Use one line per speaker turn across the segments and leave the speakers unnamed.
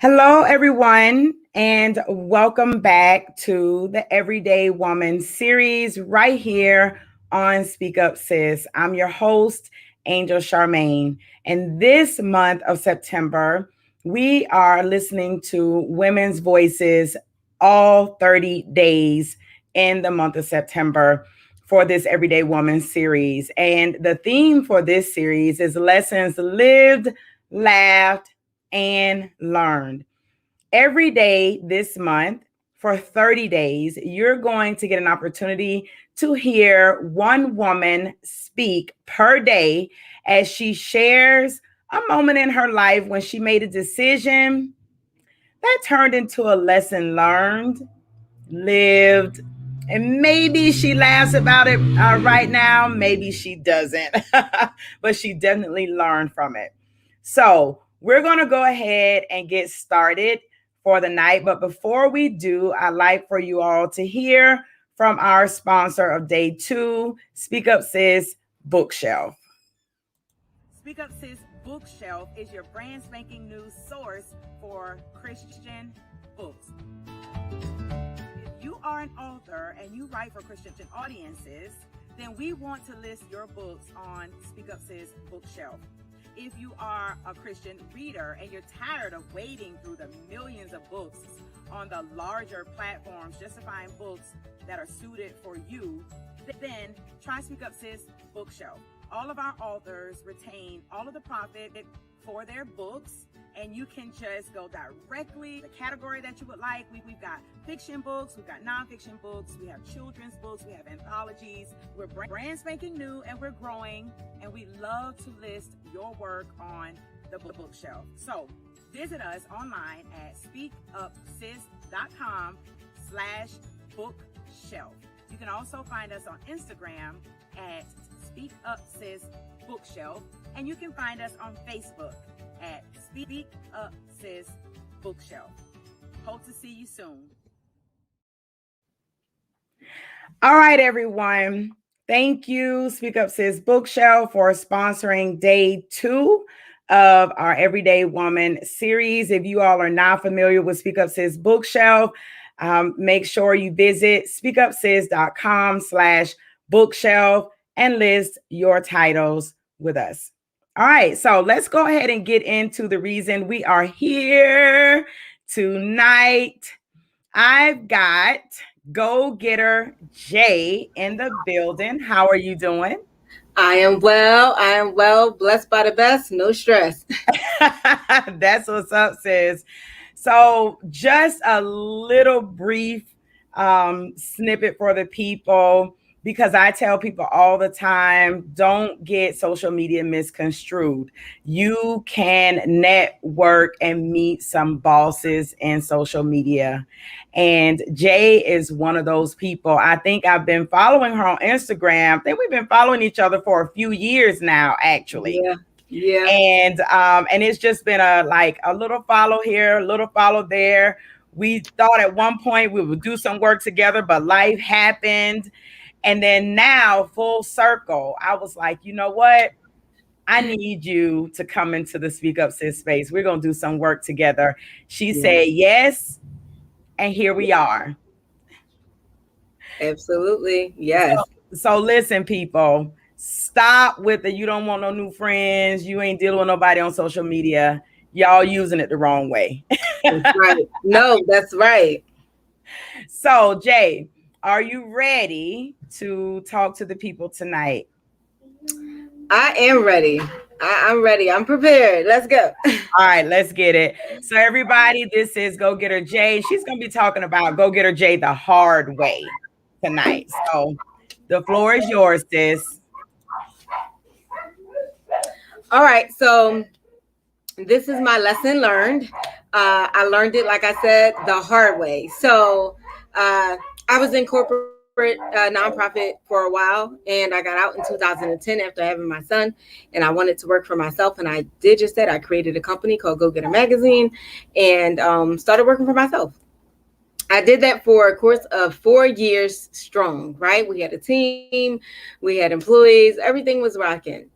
Hello, everyone, and welcome back to the Everyday Woman series right here on Speak Up Sis. I'm your host, Angel Charmaine, and this month of September, we are listening to women's voices all 30 days in the month of September for this Everyday Woman series. And the theme for this series is lessons lived, laughed, and learned. Every day this month for 30 days, you're going to get an opportunity to hear one woman speak per day as she shares a moment in her life when she made a decision that turned into a lesson learned, lived, and maybe she laughs about it right now. Maybe she doesn't, but she definitely learned from it. So we're going to go ahead and get started for the night. But before we do, I'd like for you all to hear from our sponsor of day 2, Speak Up Sis Bookshelf. Speak Up Sis Bookshelf is your brand spanking new source for Christian books. If you are an author and you write for Christian audiences, then we want to list your books on Speak Up Sis Bookshelf. If you are a Christian reader and you're tired of wading through the millions of books on the larger platforms just to find books that are suited for you, then try Speak Up Sis Bookshelf. All of our authors retain all of the profit for their books, and you can just go directly the category that you would like. We've got fiction books, we've got nonfiction books, we have children's books, we have anthologies. We're brand spanking new and we're growing, and we love to list your work on the bookshelf. So visit us online at speakupsis.com/bookshelf. You can also find us on Instagram at Speak Up Sis Bookshelf, and you can find us on Facebook at Speak Up Sis Bookshelf. Hope to see you soon. All right, everyone. Thank you, Speak Up Sis Bookshelf, for sponsoring day 2 of our Everyday Woman series. If you all are not familiar with Speak Up Sis Bookshelf, make sure you visit speakupsis.com/bookshelf and list your titles with us. All right, so let's go ahead and get into the reason we are here tonight. I've got Gogetter Jea in the building. How are you doing?
I am well. Blessed by the best. No stress.
That's what's up, sis. So just a little brief snippet for the people, because I tell people all the time, don't get social media misconstrued. You can network and meet some bosses in social media. And Jay is one of those people. I think I've been following her on Instagram. I think we've been following each other for a few years now, actually.
Yeah.
And it's just been a little follow here, a little follow there. We thought at one point we would do some work together, but life happened. And then now, full circle, I was like, you know what? I need you to come into the Speak Up Sis space. We're going to do some work together. She said yes, and here we are.
Absolutely. Yes.
So listen, people, stop with the you don't want no new friends. You ain't dealing with nobody on social media. Y'all using it the wrong way.
That's right. No, that's right.
So, Jay, are you ready to talk to the people tonight?
I am ready. I'm ready. I'm prepared. Let's go.
All right, let's get it. So everybody, this is Gogetter Jea. She's going to be talking about Gogetter Jea the hard way tonight. So the floor is yours, sis.
All right. So this is my lesson learned. I learned it, like I said, the hard way. So I was in corporate nonprofit for a while, and I got out in 2010 after having my son, and I wanted to work for myself, and I did just that. I created a company called Gogetter Magazine and started working for myself. I did that for a course of 4 years strong, right? We had a team, we had employees, everything was rocking.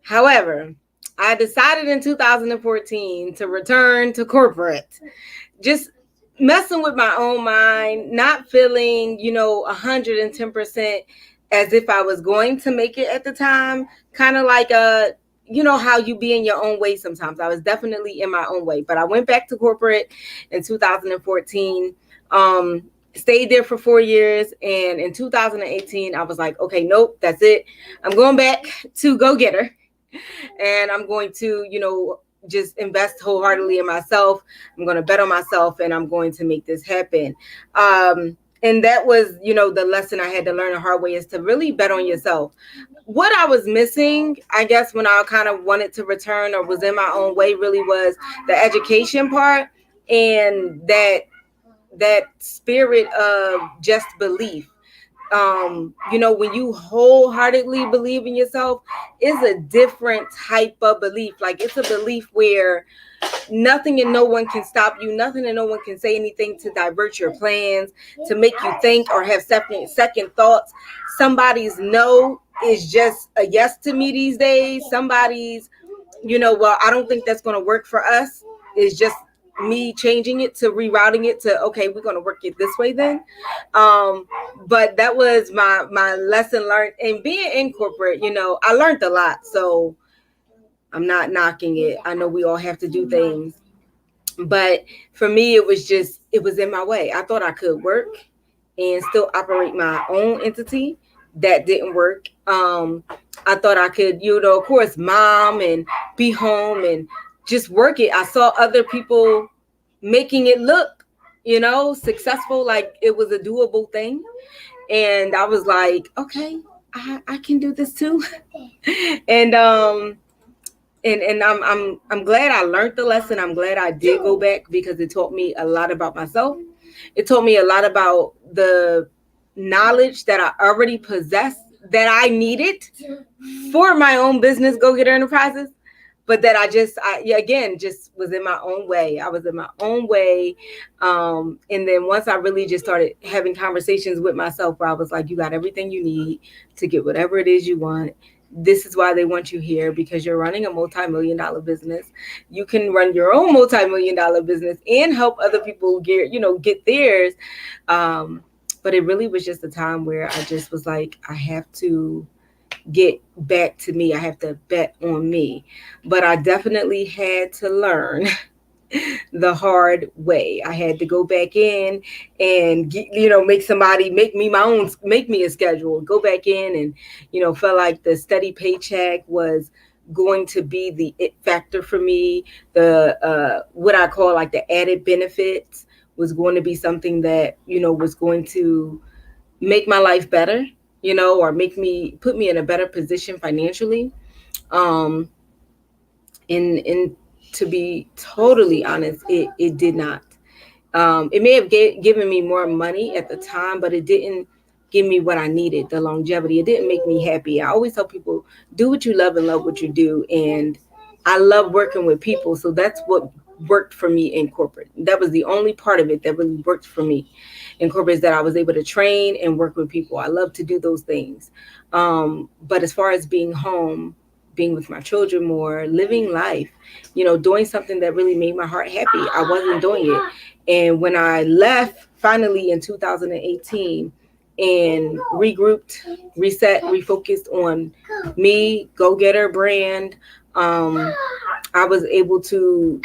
However, I decided in 2014 to return to corporate. Just messing with my own mind, not feeling, 110% as if I was going to make it at the time. Kind of like how you be in your own way sometimes. I was definitely in my own way, but I went back to corporate in 2014. Stayed there for 4 years, and in 2018 I was like, okay, nope, that's it. I'm going back to Gogetter, and I'm going to, just invest wholeheartedly in myself. I'm going to bet on myself, and I'm going to make this happen. And that was, the lesson I had to learn the hard way, is to really bet on yourself. What I was missing, I guess, when I kind of wanted to return or was in my own way, really was the education part, and that spirit of just belief. When you wholeheartedly believe in yourself, is a different type of belief. Like, it's a belief where nothing and no one can stop you. Nothing and no one can say anything to divert your plans, to make you think or have second thoughts. Somebody's no is just a yes to me these days. Somebody's, well, I don't think that's going to work for us, is just me changing it, to rerouting it to, okay, we're going to work it this way then. But that was my lesson learned. And being in corporate, I learned a lot. So I'm not knocking it. I know we all have to do things. But for me, it was in my way. I thought I could work and still operate my own entity. That didn't work. I thought I could, of course, mom and be home and just work it. I saw other people making it look, successful, like it was a doable thing. And I was like, okay, I can do this too. And I'm glad I learned the lesson. I'm glad I did go back, because it taught me a lot about myself. It taught me a lot about the knowledge that I already possessed, that I needed for my own business, Gogetter Enterprises, but that I just was in my own way. I was in my own way. And then once I really just started having conversations with myself, where I was like, you got everything you need to get whatever it is you want. This is why they want you here, because you're running a multi-million-dollar business. You can run your own multi-million-dollar business and help other people get theirs. But it really was just a time where I just was like, I have to get back to me. I have to bet on me. But I definitely had to learn the hard way. I had to go back in and make me a schedule, go back in and, felt like the steady paycheck was going to be the it factor for me. The what I call like the added benefits was going to be something that, was going to make my life better, or put me in a better position financially. And to be totally honest, it did not. It may have given me more money at the time, but it didn't give me what I needed, the longevity. It didn't make me happy. I always tell people, do what you love and love what you do. And I love working with people. So that's what worked for me in corporate. That was the only part of it that really worked for me in corporate, is that I was able to train and work with people. I love to do those things. But as far as being home, being with my children more, living life, doing something that really made my heart happy, I wasn't doing it. And when I left finally in 2018 and regrouped, reset, refocused on me, Gogetter brand, I was able to,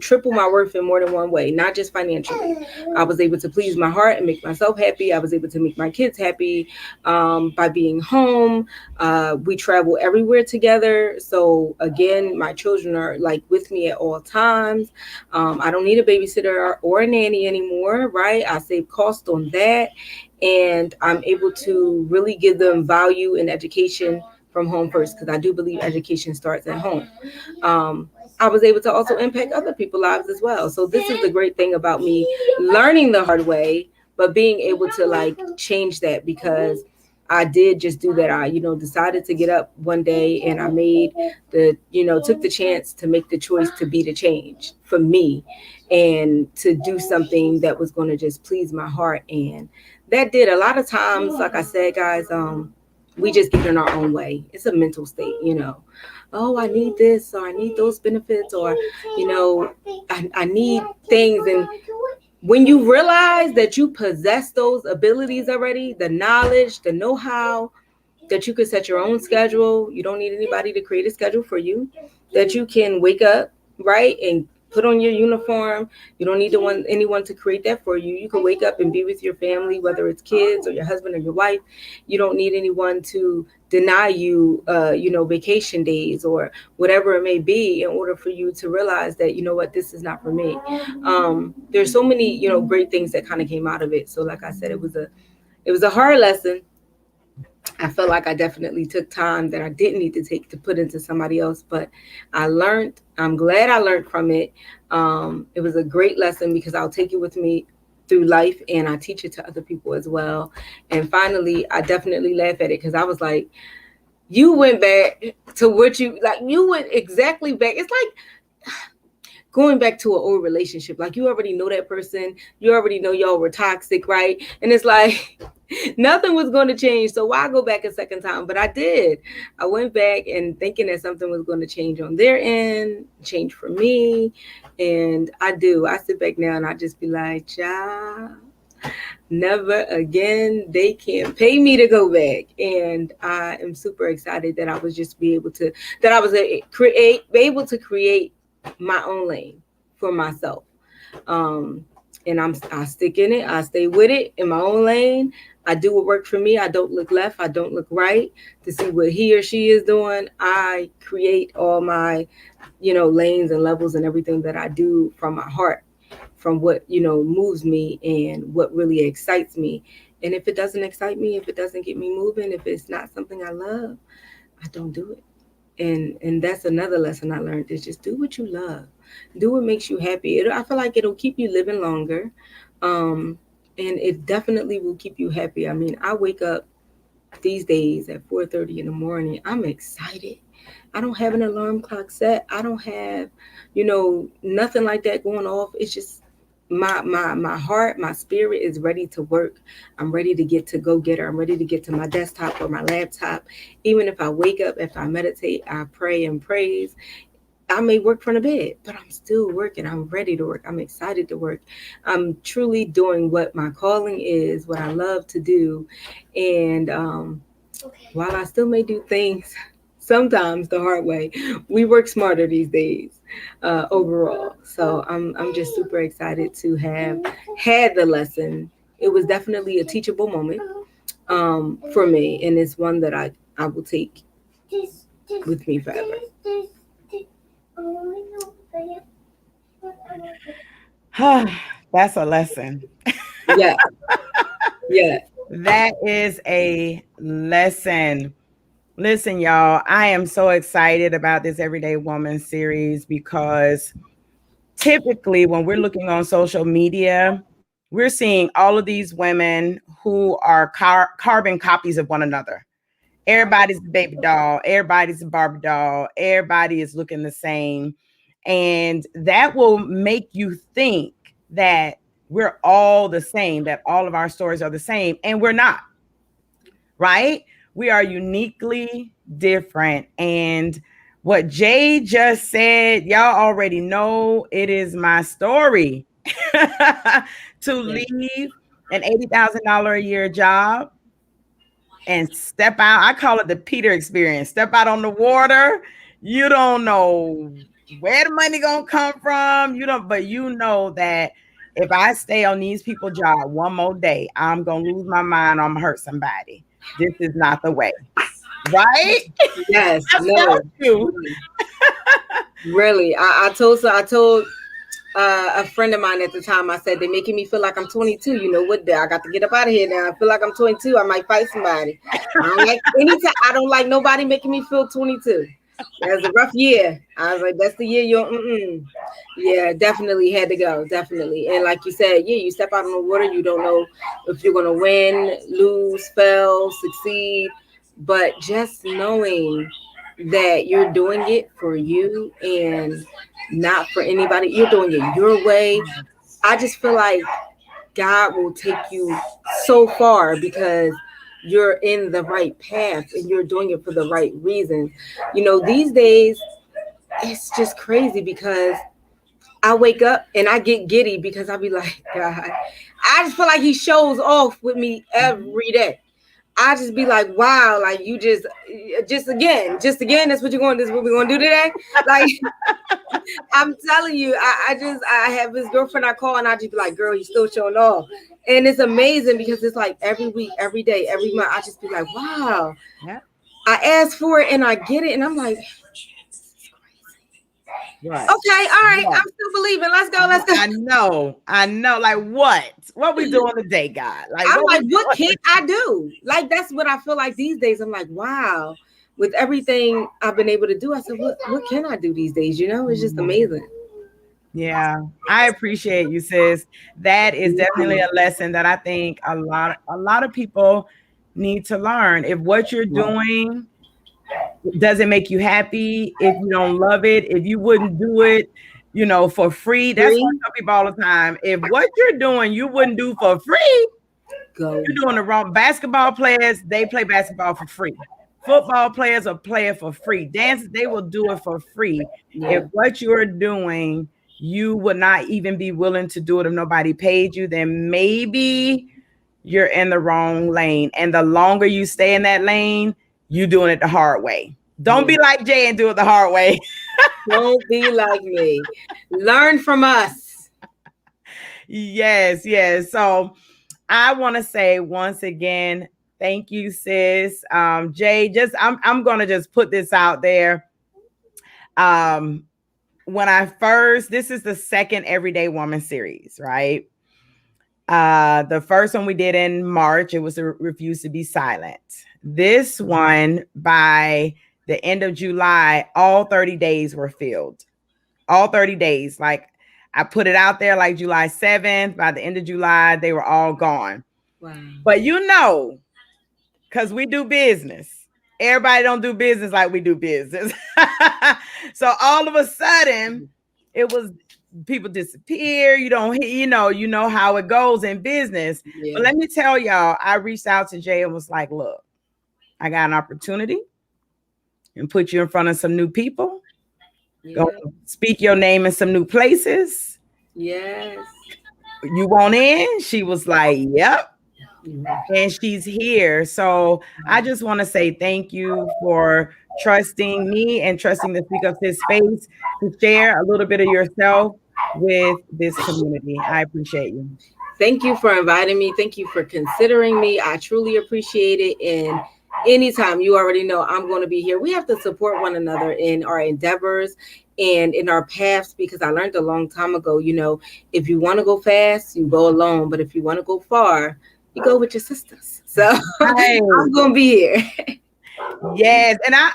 triple my worth in more than one way, not just financially. I was able to please my heart and make myself happy. I was able to make my kids happy by being home. We travel everywhere together. So again, my children are like with me at all times. I don't need a babysitter or a nanny anymore, right? I save cost on that. And I'm able to really give them value and education from home first, because I do believe education starts at home. I was able to also impact other people's lives as well. So this is the great thing about me learning the hard way, but being able to like change that, because I did just do that. I, decided to get up one day and I made took the chance to make the choice to be the change for me and to do something that was going to just please my heart. And that did a lot of times, like I said, guys, We just get in our own way. It's a mental state, you know. Oh, I need this, or I need those benefits, or, you know, I need things. And when you realize that you possess those abilities already, the knowledge, the know-how, that you can set your own schedule. You don't need anybody to create a schedule for you. That you can wake up, right, and put on your uniform. You don't need anyone to create that for you. You can wake up and be with your family, whether it's kids or your husband or your wife. You don't need anyone to deny you, vacation days or whatever it may be, in order for you to realize that, you know what, this is not for me. There's so many, great things that kind of came out of it. So, like I said, it was a hard lesson. I felt like I definitely took time that I didn't need to take to put into somebody else, but I learned. I'm glad I learned from it. It was a great lesson because I'll take it with me through life, and I teach it to other people as well. And finally, I definitely laugh at it because I was like, you went back to what you went exactly back. It's like going back to an old relationship. Like, you already know that person. You already know y'all were toxic, right? And it's like nothing was going to change. So why go back a second time? But I did. I went back and thinking that something was going to change on their end, change for me. And I do. I sit back now and I just be like, child, never again. They can't pay me to go back. And I am super excited that I was just that I was able to create my own lane for myself. And I stick in it. I stay with it in my own lane. I do what works for me. I don't look left. I don't look right to see what he or she is doing. I create all my, lanes and levels and everything that I do from my heart, from what, moves me and what really excites me. And if it doesn't excite me, if it doesn't get me moving, if it's not something I love, I don't do it. And that's another lesson I learned, is just do what you love. Do what makes you happy. I feel like it'll keep you living longer. And it definitely will keep you happy. I mean, I wake up these days at 4:30 in the morning. I'm excited. I don't have an alarm clock set. I don't have, nothing like that going off. It's just my heart, my spirit is ready to work. I'm ready to get to Gogetter. I'm ready to get to my desktop or my laptop. Even if I wake up, if I meditate, I pray and praise. I may work from the bed, but I'm still working. I'm ready to work. I'm excited to work. I'm truly doing what my calling is, what I love to do. And while I still may do things sometimes the hard way, we work smarter these days overall. So I'm just super excited to have had the lesson. It was definitely a teachable moment for me, and it's one that I will take with me forever.
That's a lesson.
Yeah, yeah.
That is a lesson. Listen, y'all, I am so excited about this Everyday Woman series because typically when we're looking on social media, we're seeing all of these women who are carbon copies of one another. Everybody's a baby doll, everybody's a Barbie doll, everybody is looking the same. And that will make you think that we're all the same, that all of our stories are the same, and we're not, right? We are uniquely different. And what Jay just said, y'all already know it is my story to leave an $80,000 a year job and step out. I call it the Peter experience. Step out on the water. You don't know where the money gonna come from. But you know that if I stay on these people's job one more day, I'm gonna lose my mind. I'm gonna hurt somebody. This is not the way, right?
Yes,
I felt you.
Really. I told a friend of mine at the time. I said, they're making me feel like I'm 22. You know what? I got to get up out of here now. I feel like I'm 22. I might fight somebody. I don't like nobody making me feel 22. It was a rough year. I was like, that's the year you're. Yeah, definitely had to go. Definitely. And like you said, yeah, you step out on the water. You don't know if you're gonna win, lose, fail, succeed. But just knowing that you're doing it for you and not for anybody, you're doing it your way. I just feel like God will take you so far because you're in the right path and you're doing it for the right reasons. These days it's just crazy because I wake up and I get giddy because I be like, God, I just feel like he shows off with me every day. I just be like, wow, like you just again, that's what you're going, this is what we're gonna do today. Like I'm telling you, I have this girlfriend I call and I just be like, girl, he's still showing off. And it's amazing because it's like every week, every day, every month, I just be like, wow.
Yeah.
I asked for it and I get it, and I'm like,
right.
Okay, all right, I'm still believing. Let's go.
I know. Like what we doing today, God? Like
I'm like, what can I do? Like that's what I feel like these days. I'm like, wow. With everything I've been able to do, I said, what can I do these days? It's just amazing.
Yeah, I appreciate you, sis. That is definitely a lesson that I think a lot of people need to learn. If what you're doing doesn't make you happy, if you don't love it, if you wouldn't do it, for free. That's what I tell people all the time. If what you're doing you wouldn't do for free, you're doing the wrong. Basketball players, they play basketball for free. Football players are playing for free. Dancers, they will do it for free. Yeah. If what you're doing, you would not even be willing to do it if nobody paid you, then maybe you're in the wrong lane. And the longer you stay in that lane, you doing it the hard way. Don't be like Jay and do it the hard way.
Don't be like me. Learn from us.
Yes. So I want to say once again, thank you, sis. Jay, I'm gonna just put this out there. When this is the second Everyday Woman series, right? The first one we did in March, it was a Refuse to Be Silent. This one, by the end of July, all 30 days were filled. All 30 days. Like I put it out there like July 7th. By the end of July, they were all gone. Wow. But because we do business. Everybody don't do business like we do business. So all of a sudden, it was people disappear. You know how it goes in business. Yeah. But let me tell y'all, I reached out to Jay and was like, look, I got an opportunity and put you in front of some new people. Yeah. Go speak your name in some new places.
Yes.
You want in? She was like, yep. And she's here. So I just want to say thank you for trusting me and trusting the Speak Up Sis space to share a little bit of yourself with this community. I appreciate you.
Thank you for inviting me. Thank you for considering me. I truly appreciate it. And anytime, you already know I'm going to be here. We have to support one another in our endeavors and in our paths, because I learned a long time ago, if you want to go fast, you go alone. But if you want to go far, you go with your sisters. So I'm going to be here.
Yes. And I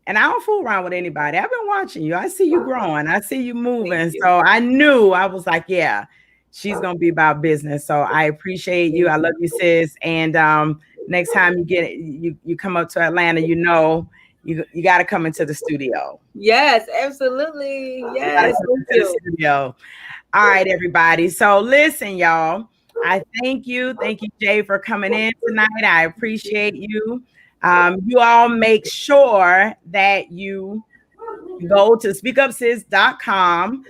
don't fool around with anybody. I've been watching you. I see you growing. I see you moving. So I was like, yeah, she's going to be about business. So I appreciate you. I love you, sis. And next time you come up to Atlanta, you got to come into the studio.
Yes, absolutely. Yes.
The studio. All right, everybody. So listen, y'all. I thank you. Thank you, Jay, for coming in tonight. I appreciate you. You all make sure that you go to speakupsis.com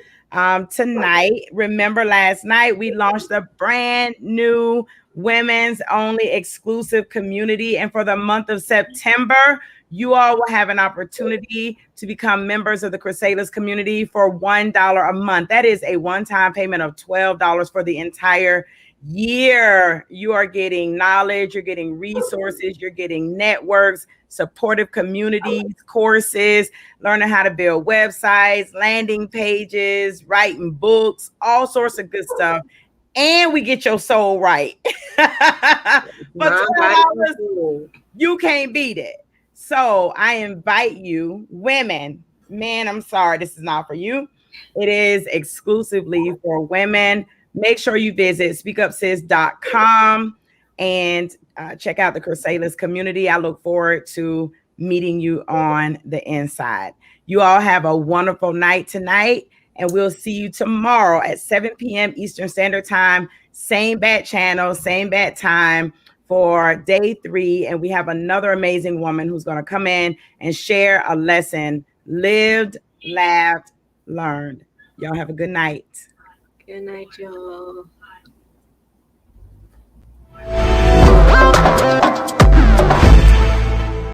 tonight. Remember, last night we launched a brand new women's only exclusive community. And for the month of September, you all will have an opportunity to become members of the Crusaders community for $1 a month. That is a one-time payment of $12 for the entire year. You are getting knowledge, you're getting resources, you're getting networks, supportive communities, courses, learning how to build websites, landing pages, writing books, all sorts of good stuff. And we get your soul right. But $12, you can't beat it. So I invite you, women, men, I'm sorry, this is not for you. It is exclusively for women. Make sure you visit speakupsis.com and check out the Crusaders community. I look forward to meeting you on the inside. You all have a wonderful night tonight, and we'll see you tomorrow at 7 p.m. Eastern Standard Time. Same bat channel, same bat time for day 3. And we have another amazing woman who's going to come in and share a lesson lived, laughed, learned. Y'all have a good night.
Good night, y'all.